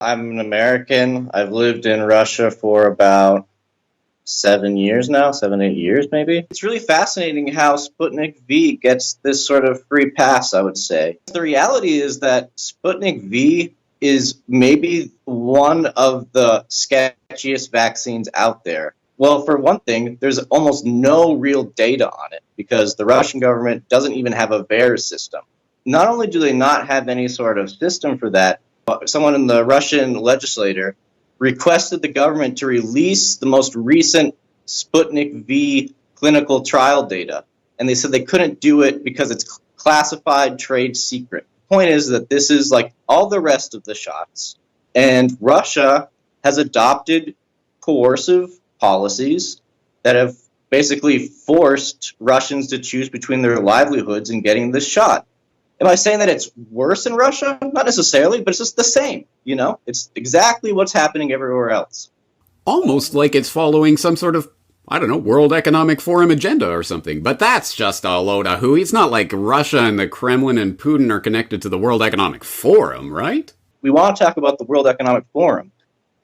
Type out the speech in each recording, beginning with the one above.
I'm an American. I've lived in Russia for about 7 years now, 8 years maybe. It's really fascinating how Sputnik V gets this sort of free pass, I would say. The reality is that Sputnik V is maybe one of the sketchiest vaccines out there. Well, for one thing, there's almost no real data on it because the Russian government doesn't even have a VAERS system. Not only do they not have any sort of system for that, but someone in the Russian legislature requested the government to release the most recent Sputnik V clinical trial data. And they said they couldn't do it because it's classified trade secret. The point is that this is like all the rest of the shots. And Russia has adopted coercive policies that have basically forced Russians to choose between their livelihoods and getting this shot. Am I saying that it's worse in Russia? Not necessarily, but it's just the same. You know, it's exactly what's happening everywhere else. Almost like it's following some sort of, I don't know, World Economic Forum agenda or something. But that's just a load of hooey. It's not like Russia and the Kremlin and Putin are connected to the World Economic Forum, right? We want to talk about the World Economic Forum.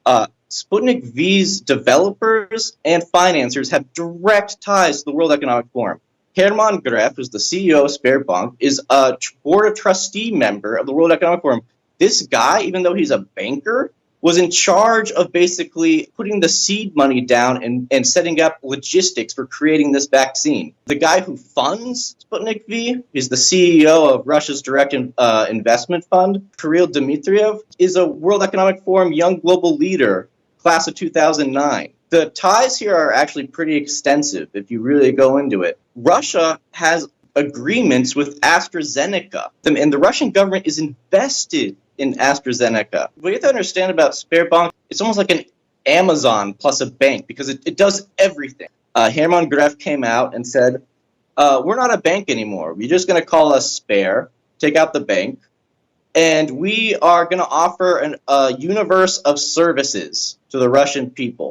Sputnik V's developers and financiers have direct ties to the World Economic Forum. Herman Gref, who's the CEO of Sberbank, is a board of trustee member of the World Economic Forum. This guy, even though he's a banker, was in charge of basically putting the seed money down and setting up logistics for creating this vaccine. The guy who funds Sputnik V is the CEO of Russia's direct investment fund. Kirill Dmitriev is a World Economic Forum young global leader, class of 2009. The ties here are actually pretty extensive if you really go into it. Russia has agreements with AstraZeneca, and the Russian government is invested in AstraZeneca. What you have to understand about Sberbank, it's almost like an Amazon plus a bank because it does everything. Herman Gref came out and said, we're not a bank anymore. You're just going to call us Spare, take out the bank, and we are going to offer a universe of services to the Russian people.